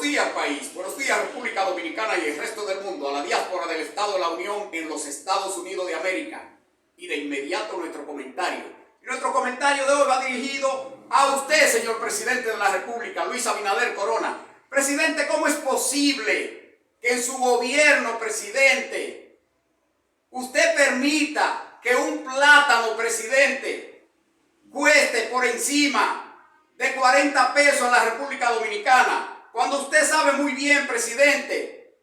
días, país. Buenos días, República Dominicana y el resto del mundo. A la diáspora del Estado de la Unión en los Estados Unidos de América. Y de inmediato nuestro comentario. Y nuestro comentario de hoy va dirigido a usted, señor presidente de la República, Luis Abinader Corona. Presidente, ¿cómo es posible que en su gobierno, presidente, usted permita que un plátano, presidente, cueste por encima de 40 pesos en la República Dominicana, cuando usted sabe muy bien, presidente,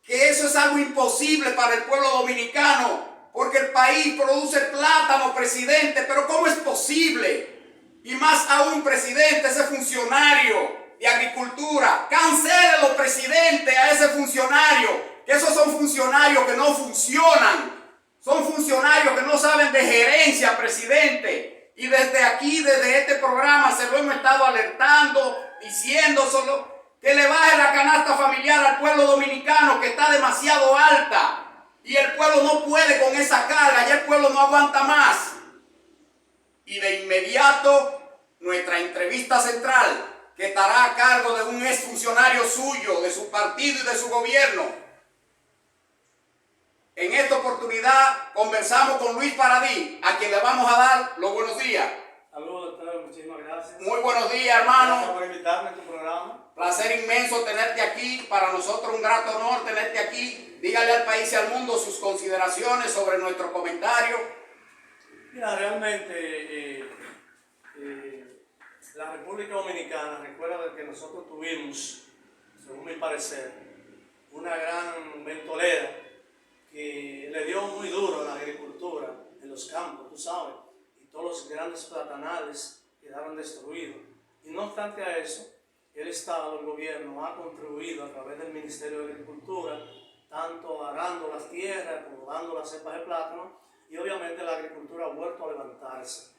que eso es algo imposible para el pueblo dominicano, porque el país produce plátano, presidente? Pero ¿cómo es posible? Y más aún, presidente, ese funcionario de agricultura, cancélelo, presidente, a ese funcionario, que esos son funcionarios que no funcionan, son funcionarios que no saben de gerencia, presidente. Y desde aquí, desde este programa, se lo hemos estado alertando, diciéndoselo, que le baje la canasta familiar al pueblo dominicano, que está demasiado alta. Y el pueblo no puede con esa carga, ya el pueblo no aguanta más. Y de inmediato, nuestra entrevista central, que estará a cargo de un exfuncionario suyo, de su partido y de su gobierno. En esta oportunidad conversamos con Luis Paradí, a quien le vamos a dar los buenos días. Saludos, doctor, muchísimas gracias. Muy buenos días, hermano. Gracias por invitarme a tu programa. Placer inmenso tenerte aquí, para nosotros un grato honor tenerte aquí. Dígale al país y al mundo sus consideraciones sobre nuestro comentario. Mira, realmente la República Dominicana, recuerda que nosotros tuvimos, según mi parecer, una gran ventolera que le dio muy duro a la agricultura en los campos, tú sabes, y todos los grandes platanales quedaron destruidos. Y no obstante a eso, el Estado, el gobierno, ha contribuido a través del Ministerio de Agricultura, tanto arando las tierras como dando las cepas de plátano, y obviamente la agricultura ha vuelto a levantarse.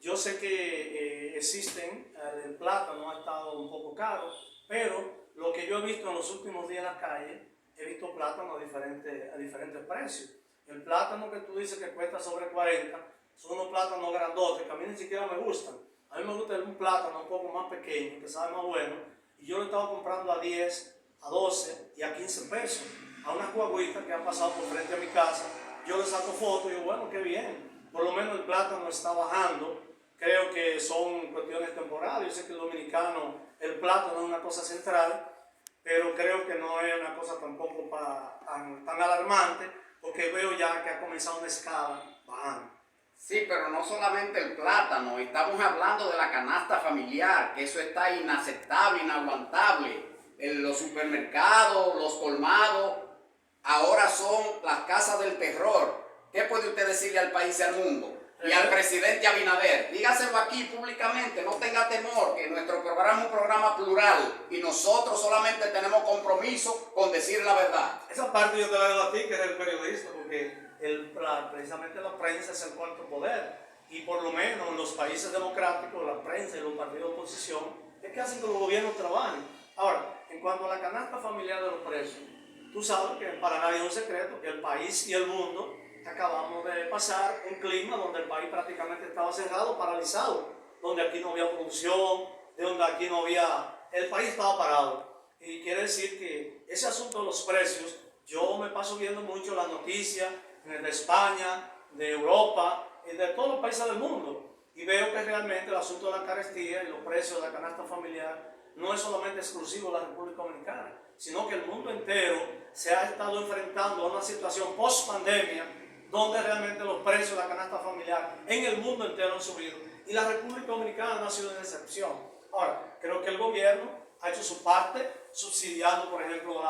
Yo sé que el plátano ha estado un poco caro, pero lo que yo he visto en los últimos días en la calle, he visto plátano a diferentes precios. El plátano que tú dices que cuesta sobre 40, son unos plátanos grandotes que a mí ni siquiera me gustan. A mí me gusta un plátano un poco más pequeño, que sabe más bueno, y yo lo estaba comprando a 10, a 12 y a 15 pesos. A unas guaguitas que han pasado por frente a mi casa, yo le saco fotos y digo, bueno, qué bien, por lo menos el plátano está bajando. Creo que son cuestiones temporales. Yo sé que el dominicano, el plátano es una cosa central, pero creo que no es una cosa tampoco tan alarmante, porque veo ya que ha comenzado una escala bajando. Sí, pero no solamente el plátano, estamos hablando de la canasta familiar, que eso está inaceptable, inaguantable. En los supermercados, los colmados, ahora son las casas del terror. ¿Qué puede usted decirle al país y al mundo? Y al presidente Abinader, dígaselo aquí públicamente, no tenga temor, que nuestro programa es un programa plural y nosotros solamente tenemos compromiso con decir la verdad. Esa parte yo te la digo a ti, que eres el periodista, porque precisamente la prensa es el cuarto poder, y por lo menos en los países democráticos, la prensa y los partidos de oposición es que hacen que los gobiernos trabajen. Ahora, en cuanto a la canasta familiar de los precios, tú sabes que para nadie es un secreto que el país y el mundo acabamos de pasar un clima donde el país prácticamente estaba cerrado, paralizado, donde aquí no había producción, donde aquí no había, el país estaba parado. Y quiere decir que ese asunto de los precios, yo me paso viendo mucho las noticias de España, de Europa y de todos los países del mundo, y veo que realmente el asunto de la carestía y los precios de la canasta familiar no es solamente exclusivo de la República Dominicana, sino que el mundo entero se ha estado enfrentando a una situación post-pandemia donde realmente los precios de la canasta familiar en el mundo entero han subido, y la República Dominicana no ha sido una excepción. Ahora, creo que el gobierno ha hecho su parte, subsidiando, por ejemplo,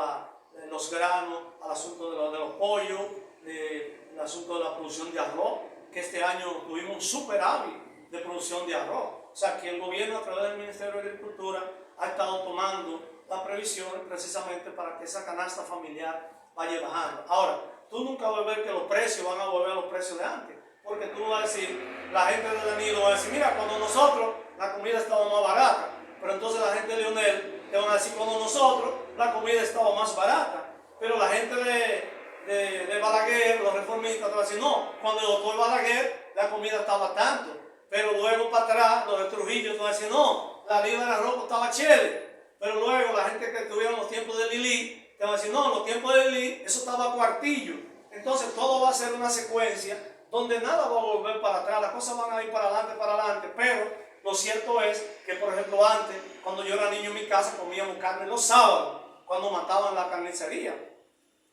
los granos, al asunto de los pollos, el asunto de la producción de arroz, que este año tuvimos un superávit de producción de arroz. O sea, que el gobierno, a través del Ministerio de Agricultura, ha estado tomando las previsiones precisamente para que esa canasta familiar vaya bajando. Ahora, tú nunca vas a ver que los precios van a volver a los precios de antes, porque tú vas a decir, la gente de Danilo va a decir, mira, cuando nosotros la comida estaba más barata, pero entonces la gente de Leonel te van a decir, cuando nosotros la comida estaba más barata, pero la gente de Balaguer, los reformistas, te van a decir, no, cuando el doctor Balaguer la comida estaba tanto, pero luego para atrás, los de Trujillo te van a decir, no, la libra de arroz estaba chévere, Pero luego la gente que tuvieron los tiempos de Lili te va a decir, no, los tiempos de Lili, eso estaba a cuartillo. Entonces todo va a ser una secuencia donde nada va a volver para atrás, las cosas van a ir para adelante, pero lo cierto es que, por ejemplo, antes, cuando yo era niño en mi casa, comíamos carne los sábados, cuando mataban la carnicería.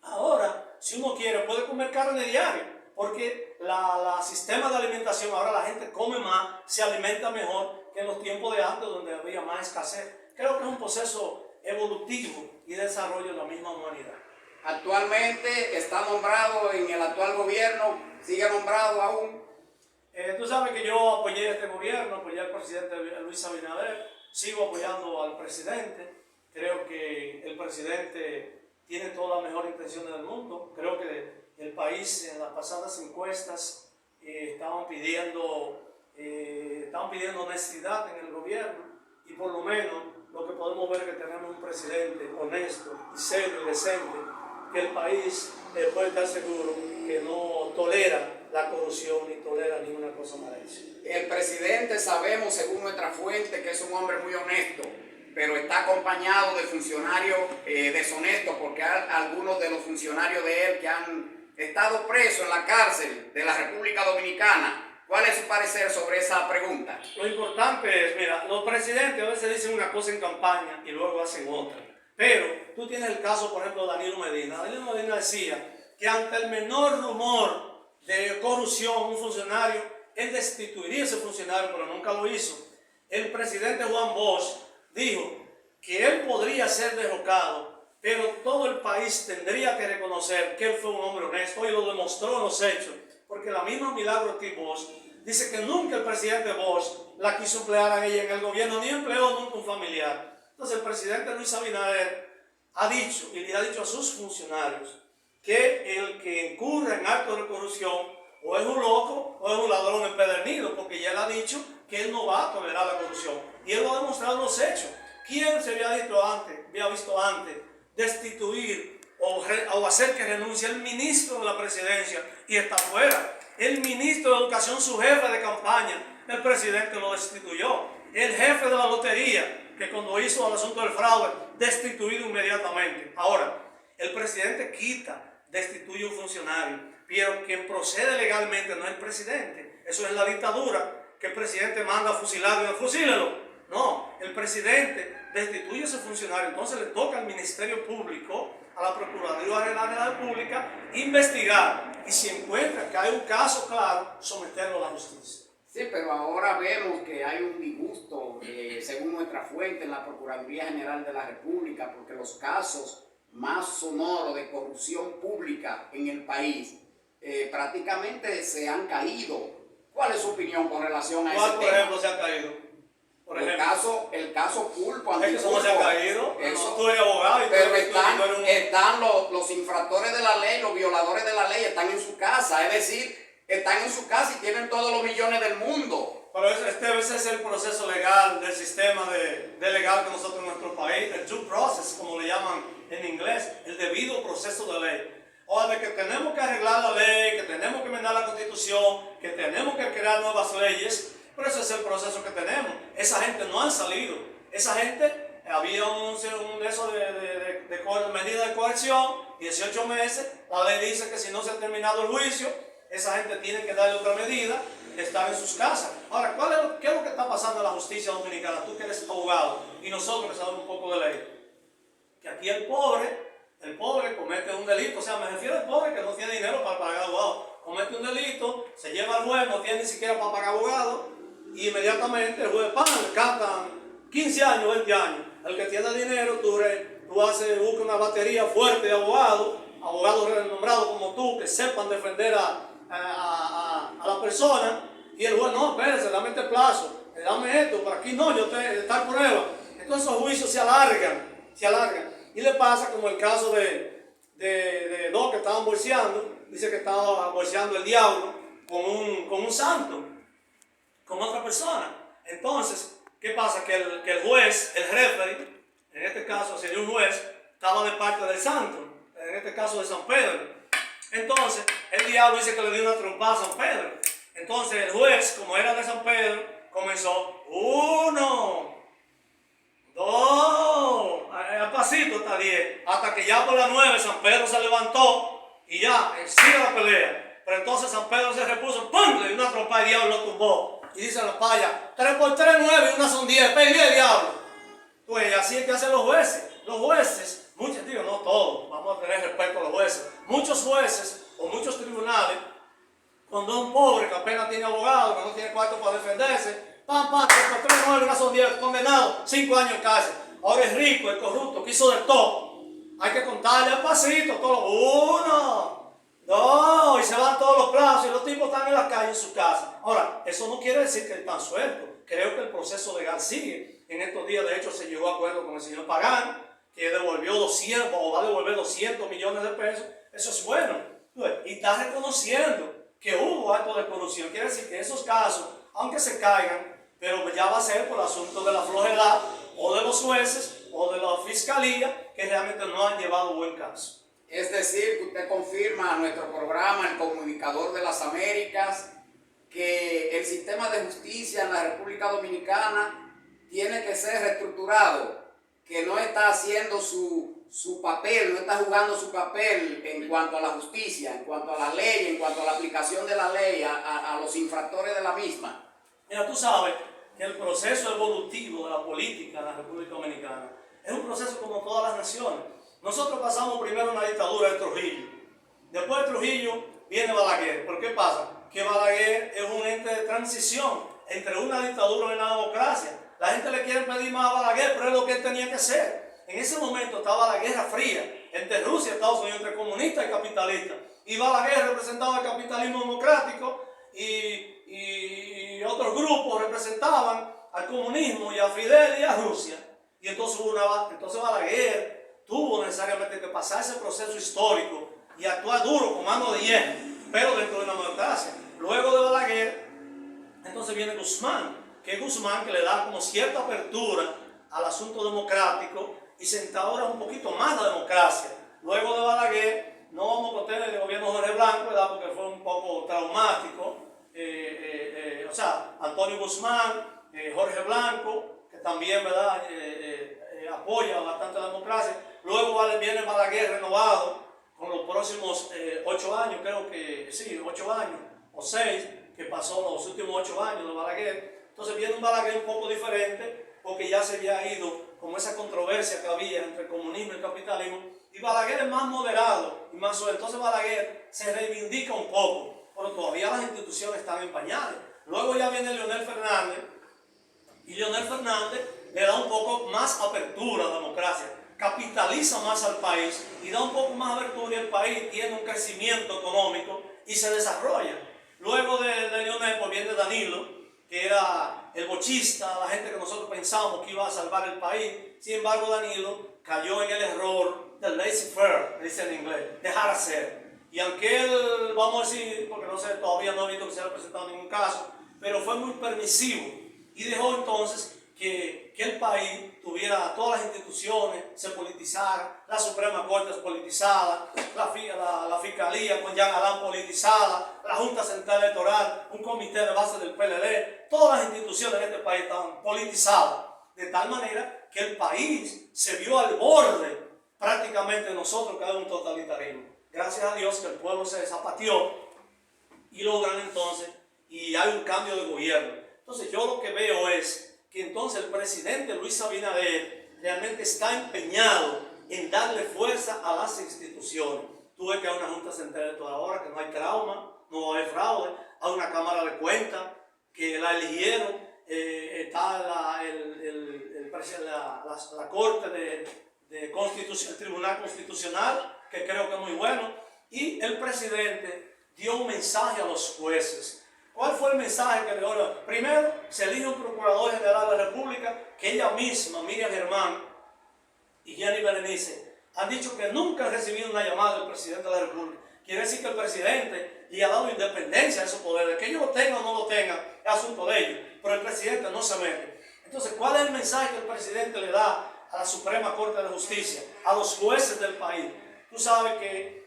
Ahora, si uno quiere, puede comer carne diario, porque la sistema de alimentación, ahora la gente come más, se alimenta mejor que en los tiempos de antes, donde había más escasez. Creo que es un proceso evolutivo y de desarrollo de la misma humanidad. Actualmente está nombrado en el actual gobierno, sigue nombrado aún. Tú sabes que yo apoyé este gobierno, apoyé al presidente Luis Abinader, sigo apoyando al presidente. Creo que el presidente tiene todas las mejores intenciones del mundo. Creo que el país en las pasadas encuestas estaban pidiendo honestidad en el gobierno, y por lo menos lo que podemos ver es que tenemos un presidente honesto y serio y decente, que el país puede estar seguro que no tolera la corrupción ni tolera ninguna cosa mala. El presidente, sabemos según nuestra fuente, que es un hombre muy honesto, pero está acompañado de funcionarios deshonestos, porque hay algunos de los funcionarios de él que han estado presos en la cárcel de la República Dominicana. ¿Cuál es su parecer sobre esa pregunta? Lo importante es, mira, los presidentes a veces dicen una cosa en campaña y luego hacen otra. Pero tú tienes el caso, por ejemplo, de Danilo Medina. Danilo Medina decía que ante el menor rumor de corrupción, un funcionario, él destituiría a ese funcionario, pero nunca lo hizo. El presidente Juan Bosch dijo que él podría ser derrocado, pero todo el país tendría que reconocer que él fue un hombre honesto, y lo demostró en los hechos, porque la misma Milagros Ortiz Bosch dice que nunca el presidente Bosch la quiso emplear a ella en el gobierno, ni empleó nunca un familiar. Entonces el presidente Luis Abinader ha dicho, y le ha dicho a sus funcionarios, que el que incurra en actos de corrupción o es un loco o es un ladrón empedernido, porque ya él ha dicho que él no va a tolerar la corrupción, y él lo ha demostrado en los hechos. ¿Quién se había visto antes destituir o hacer que renuncie el ministro de la presidencia y está fuera? El ministro de Educación, su jefe de campaña, el presidente lo destituyó. El jefe de la lotería, que cuando hizo el asunto del fraude, destituido inmediatamente. Ahora, el presidente destituye un funcionario, pero quien procede legalmente no es el presidente. Eso es la dictadura, que el presidente manda a fusilarlo y fusílelo. No, el presidente destituye a ese funcionario, entonces le toca al Ministerio Público, a la Procuraduría General de la República, investigar, y si encuentra que hay un caso claro, someterlo a la justicia. Sí, pero ahora vemos que hay un disgusto, según nuestra fuente, en la Procuraduría General de la República, porque los casos más sonoros de corrupción pública en el país prácticamente se han caído. ¿Cuál es su opinión con relación a ese tema? ¿Cuál, por ejemplo, se ha caído? El caso Pulpo, es que eso no se ha caído. Eso, no, tú eres abogado y pero están los infractores de la ley, los violadores de la ley, están en su casa, es decir, están en su casa y tienen todos los millones del mundo. Pero ese es el proceso legal del sistema de legal que nosotros en nuestro país, el due process, como le llaman en inglés, el debido proceso de ley. O de que tenemos que arreglar la ley, que tenemos que enmendar la Constitución, que tenemos que crear nuevas leyes, pero ese es el proceso que tenemos. Esa gente no han salido. Esa gente, había medida de coerción, 18 meses, la ley dice que si no se ha terminado el juicio, esa gente tiene que darle otra medida, estar en sus casas. Ahora, ¿qué es lo que está pasando en la justicia dominicana? Tú que eres abogado y nosotros que sabemos un poco de ley. Que aquí el pobre comete un delito, o sea, me refiero al pobre que no tiene dinero para pagar abogado. Comete un delito, se lleva al juez, no tiene ni siquiera para pagar abogado, y inmediatamente el juez, le cantan 15 años, 20 años. El que tiene dinero, busca una batería fuerte de abogados renombrados como tú, que sepan defender a la persona, y el juez, no, espérese, dame este plazo, dame esto, por aquí no, está prueba. Entonces esos juicios se alargan, y le pasa como el caso de dos que estaban bolseando. Dice que estaba bolseando el diablo con un santo, con otra persona. Entonces, ¿qué pasa? Que el juez, el referee, en este caso sería un juez, estaba de parte del santo, en este caso de San Pedro. Entonces, el diablo dice que le dio una trompada a San Pedro. Entonces, el juez, como era de San Pedro, comenzó 1, 2, hasta que ya por las 9 San Pedro se levantó y ya sigue la pelea. Pero entonces San Pedro se repuso, ¡pum! Le dio una trompa de diablo y lo tumbó. Y dicen los payas, 3 por 3, 9 y una son 10, perdí el diablo. Pues así es que hacen los jueces. Los jueces, muchos, digo, no todos, vamos a tener respeto a los jueces. Muchos jueces o muchos tribunales, cuando un pobre que apenas tiene abogado, que no tiene cuarto para defenderse, pam, 3 por 3, 9, una son 10, condenado, 5 años en cárcel. Ahora es rico, es corrupto, que hizo de todo. Hay que contarle al pasito, todo. 1, 2, y se van todos los plazos y los tipos están en la calle en su casa. Ahora, eso no quiere decir que están sueltos. Creo que el proceso legal sigue. En estos días, de hecho, se llegó a acuerdo con el señor Pagán, que devolvió 200 o va a devolver 200 millones de pesos. Eso es bueno. Y está reconociendo que hubo actos de corrupción. Quiere decir que esos casos, aunque se caigan, pero ya va a ser por el asunto de la flojedad o de los jueces o de la fiscalía que realmente no han llevado buen caso. Es decir, que usted confirma a nuestro programa, el Comunicador de las Américas, que el sistema de justicia en la República Dominicana tiene que ser reestructurado, que no está haciendo su papel, no está jugando su papel en cuanto a la justicia, en cuanto a la ley, en cuanto a la aplicación de la ley, a los infractores de la misma. Mira, tú sabes que el proceso evolutivo de la política en la República Dominicana es un proceso como todas las naciones. Nosotros pasamos primero una dictadura de Trujillo. Después de Trujillo viene Balaguer. ¿Por qué pasa? Que Balaguer es un ente de transición entre una dictadura y una democracia. La gente le quiere pedir más a Balaguer, pero es lo que él tenía que hacer. En ese momento estaba la Guerra Fría entre Rusia y Estados Unidos, entre comunistas y capitalistas. Y Balaguer representaba el capitalismo democrático y otros grupos representaban al comunismo y a Fidel y a Rusia. Y entonces Balaguer tuvo necesariamente que pasar ese proceso histórico y actuar duro, con mano de hierro, pero dentro de una democracia. Luego de Balaguer, entonces viene Guzmán, que le da como cierta apertura al asunto democrático y se instaura un poquito más la democracia. Luego de Balaguer, no vamos a contar el gobierno de Jorge Blanco, ¿verdad? Porque fue un poco traumático. Antonio Guzmán, Jorge Blanco, que también, ¿verdad? Apoya bastante la democracia. Luego viene Balaguer renovado con los próximos 8 años, creo que sí, 8 años o 6, que pasó los últimos 8 años de Balaguer. Entonces viene un Balaguer un poco diferente, porque ya se había ido como esa controversia que había entre el comunismo y el capitalismo, y Balaguer es más moderado y más suave. Entonces Balaguer se reivindica un poco, pero todavía las instituciones están en pañales. Luego ya viene Leonel Fernández, y Leonel Fernández le da un poco más apertura a la democracia, capitaliza más al país y da un poco más apertura, y el país tiene un crecimiento económico y se desarrolla. Luego de Leonel pues viene Danilo, que era el bochista, la gente que nosotros pensábamos que iba a salvar el país. Sin embargo, Danilo cayó en el error del laissez-faire, dice en inglés, dejar hacer. Y aunque él, vamos a decir, porque no sé, todavía no he visto que se haya presentado ningún caso, pero fue muy permisivo y dejó entonces que el país tuviera todas las instituciones, se politizara, la Suprema Corte es politizada, la Fiscalía con Jean Alain politizada, la Junta Central Electoral, un comité de base del PLD, todas las instituciones de este país estaban politizadas, de tal manera que el país se vio al borde prácticamente de nosotros caer en un totalitarismo. Gracias a Dios que el pueblo se zapateó y logran entonces, y hay un cambio de gobierno. Entonces yo lo que veo es que entonces el presidente Luis Abinader realmente está empeñado en darle fuerza a las instituciones. Tú ves que hay una Junta Central Electoral ahora, que no hay trauma, no hay fraude, hay una Cámara de Cuentas que la eligieron, está la Corte el Tribunal Constitucional, que creo que es muy bueno, y el presidente dio un mensaje a los jueces. ¿Cuál fue el mensaje que le dio? Primero, se elige un Procurador General de la República, que ella misma, Miriam Germán y Jenny Berenice, han dicho que nunca han recibido una llamada del presidente de la República. Quiere decir que el presidente le ha dado independencia a esos poderes. Que ellos lo tengan o no lo tengan, es asunto de ellos, pero el presidente no se mete. Entonces, ¿cuál es el mensaje que el presidente le da a la Suprema Corte de Justicia, a los jueces del país? Tú sabes que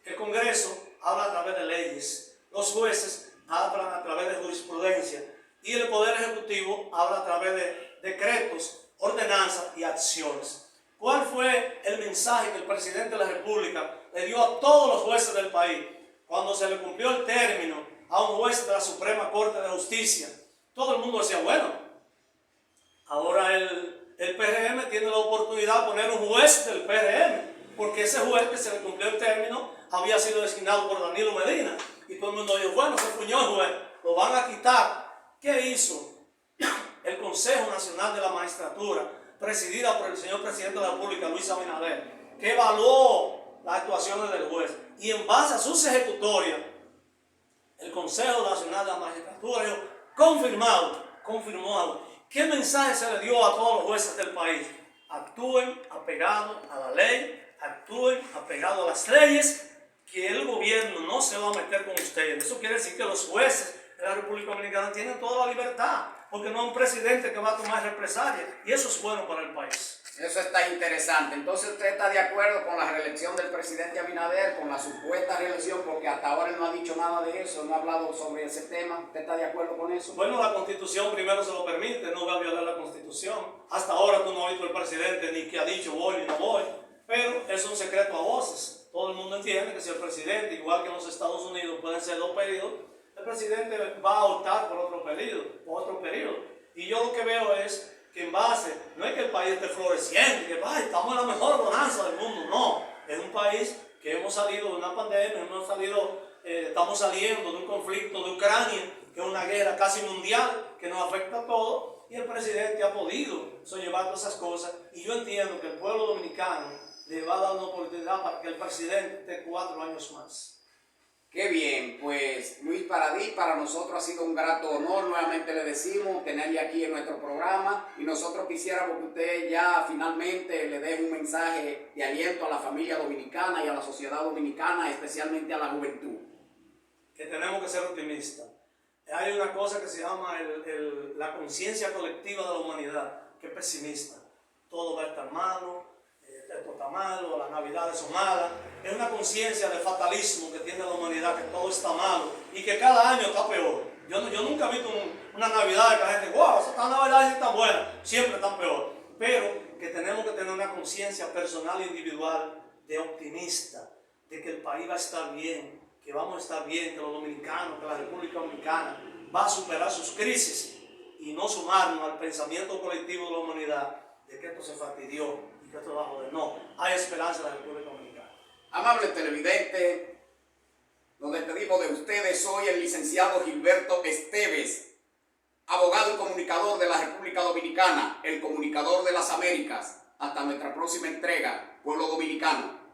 el Congreso habla a través de leyes, los jueces hablan a través de jurisprudencia y el Poder Ejecutivo habla a través de decretos, ordenanzas y acciones. ¿Cuál fue el mensaje que el presidente de la República le dio a todos los jueces del país cuando se le cumplió el término a un juez de la Suprema Corte de Justicia? Todo el mundo decía, bueno, ahora el PRM tiene la oportunidad de poner un juez del PRM, porque ese juez que se le cumplió el término había sido designado por Danilo Medina. Y todo el mundo dijo, bueno, se fuñó el juez, lo van a quitar. ¿Qué hizo el Consejo Nacional de la Magistratura, presidida por el señor presidente de la República, Luis Abinader, que evaluó las actuaciones del juez? Y en base a sus ejecutorias, el Consejo Nacional de la Magistratura dijo, confirmado. ¿Qué mensaje se le dio a todos los jueces del país? Actúen apegados a la ley, actúen apegados a las leyes, que el gobierno no se va a meter con ustedes. Eso quiere decir que los jueces de la República Dominicana tienen toda la libertad, porque no hay un presidente que va a tomar represalias, y eso es bueno para el país. Eso está interesante. Entonces, ¿usted está de acuerdo con la reelección del presidente Abinader, con la supuesta reelección? Porque hasta ahora él no ha dicho nada de eso, no ha hablado sobre ese tema. ¿Usted está de acuerdo con eso? Bueno, la Constitución primero se lo permite, no va a violar la Constitución. Hasta ahora tú no has visto el presidente ni que ha dicho voy ni no voy, pero es un secreto a voces. Todo el mundo entiende que si el presidente, igual que en los Estados Unidos, pueden ser 2 periodos, el presidente va a optar por otro periodo. Y yo lo que veo es que en base, no es que el país esté floreciendo, que estamos en la mejor bonanza del mundo, no. Es un país que hemos salido de una pandemia, estamos saliendo de un conflicto de Ucrania, que es una guerra casi mundial, que nos afecta a todos, y el presidente ha podido llevar todas esas cosas, y yo entiendo que el pueblo dominicano le va a dar una oportunidad para que el presidente esté 4 años más. Qué bien, pues Luis Paradis, para nosotros ha sido un grato honor, nuevamente le decimos, tenerle aquí en nuestro programa, y nosotros quisiéramos que usted ya finalmente le dé un mensaje de aliento a la familia dominicana y a la sociedad dominicana, especialmente a la juventud. Que tenemos que ser optimistas. Hay una cosa que se llama la conciencia colectiva de la humanidad, que es pesimista. Todo va a estar malo, esto está malo, las navidades son malas. Es una conciencia de fatalismo que tiene la humanidad, que todo está malo y que cada año está peor. Yo nunca he visto una navidad que la gente, wow, esta navidad está buena, siempre está peor. Pero que tenemos que tener una conciencia personal e individual de optimista, de que el país va a estar bien, que vamos a estar bien, que los dominicanos, que la República Dominicana va a superar sus crisis y no sumarnos al pensamiento colectivo de la humanidad de que esto se fastidió y que esto va a joder. No, hay esperanza en la República Dominicana. Amables televidentes, nos despedimos de ustedes. Soy el licenciado Gilberto Esteves, abogado y comunicador de la República Dominicana, el comunicador de las Américas. Hasta nuestra próxima entrega, pueblo dominicano.